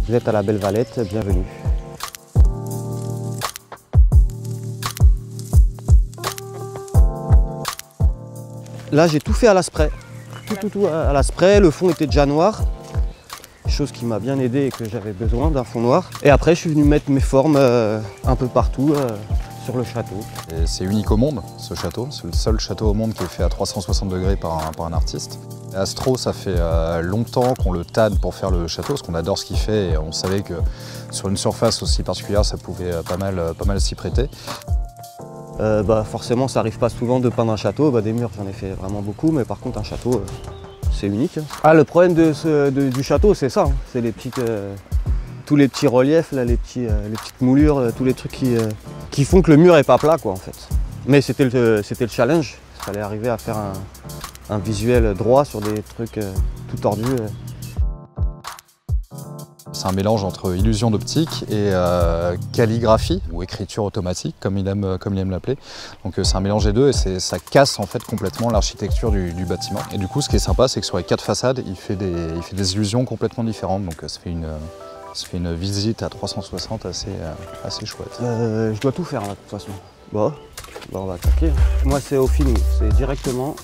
Vous êtes à la Belle Valette, bienvenue. Là, j'ai tout fait à la spray. Tout à la spray. Le fond était déjà noir. Chose qui m'a bien aidé et que j'avais besoin d'un fond noir. Et après, je suis venu mettre mes formes un peu partout sur le château. C'est unique au monde, ce château. C'est le seul château au monde qui est fait à 360 degrés par un artiste. Astro, ça fait longtemps qu'on le tanne pour faire le château, parce qu'on adore ce qu'il fait et on savait que sur une surface aussi particulière, ça pouvait pas mal s'y prêter. Forcément, ça n'arrive pas souvent de peindre un château. Des murs, j'en ai fait vraiment beaucoup, mais par contre, un château, c'est unique. Ah, le problème du château, c'est ça. C'est tous les petits reliefs, là, les petites moulures, tous les trucs qui font que le mur n'est pas plat, quoi, en fait. Mais c'était le challenge. Il fallait arriver à faire un visuel droit sur des trucs tout tordus. C'est un mélange entre illusion d'optique et calligraphie ou écriture automatique, comme il aime l'appeler. Donc c'est un mélange des deux et ça casse en fait complètement l'architecture du bâtiment. Et du coup, ce qui est sympa, c'est que sur les 4 façades, il fait des illusions complètement différentes. Donc ça fait une visite à 360 assez chouette. Je dois tout faire là, de toute façon. On va attaquer. Moi, c'est au feeling, c'est directement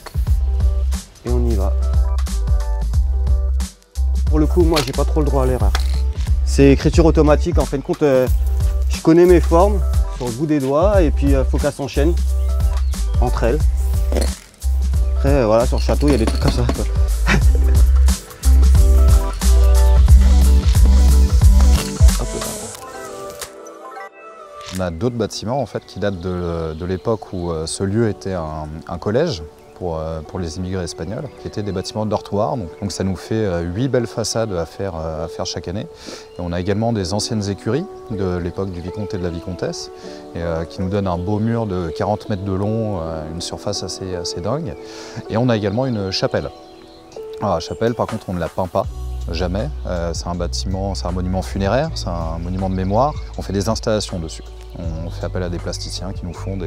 et on y va. Pour le coup, moi, j'ai pas trop le droit à l'erreur. C'est écriture automatique, en fin de compte, je connais mes formes sur le bout des doigts et puis il faut qu'elles s'enchaînent entre elles. Après, voilà, sur le château, il y a des trucs comme ça, quoi. On a d'autres bâtiments en fait, qui datent de l'époque où ce lieu était un collège pour les immigrés espagnols, qui étaient des bâtiments de dortoir. Donc ça nous fait 8 belles façades à faire chaque année. Et on a également des anciennes écuries de l'époque du vicomte et de la vicomtesse, qui nous donnent un beau mur de 40 mètres de long, une surface assez dingue. Et on a également une chapelle. Alors, la chapelle, par contre, on ne la peint pas. Jamais. C'est un bâtiment, c'est un monument funéraire, c'est un monument de mémoire. On fait des installations dessus. On fait appel à des plasticiens qui nous font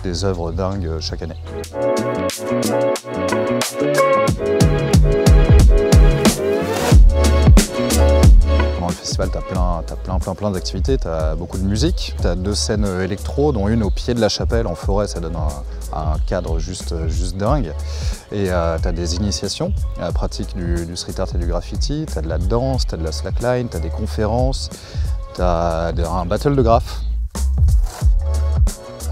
des œuvres dingues chaque année. Pendant le festival, tu as plein d'activités, tu as beaucoup de musique. Tu as 2 scènes électro, dont une au pied de la chapelle en forêt, ça donne un cadre juste dingue. Et tu as des initiations à la pratique du street art et du graffiti, tu as de la danse, tu as de la slackline, tu as des conférences, tu as un battle de graphes.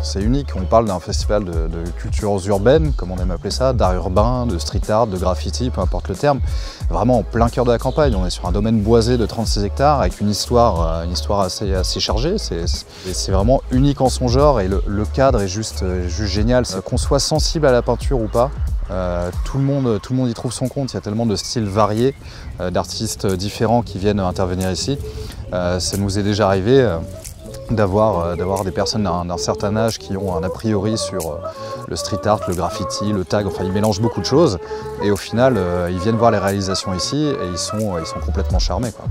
C'est unique, on parle d'un festival de cultures urbaines, comme on aime appeler ça, d'art urbain, de street art, de graffiti, peu importe le terme. Vraiment en plein cœur de la campagne, on est sur un domaine boisé de 36 hectares avec une histoire assez chargée. C'est vraiment unique en son genre et le cadre est juste génial. Qu'on soit sensible à la peinture ou pas, tout le monde y trouve son compte. Il y a tellement de styles variés, d'artistes différents qui viennent intervenir ici. Ça nous est déjà arrivé d'avoir des personnes d'un certain âge qui ont un a priori sur le street art, le graffiti, le tag, enfin ils mélangent beaucoup de choses et au final ils viennent voir les réalisations ici et ils sont complètement charmés, quoi.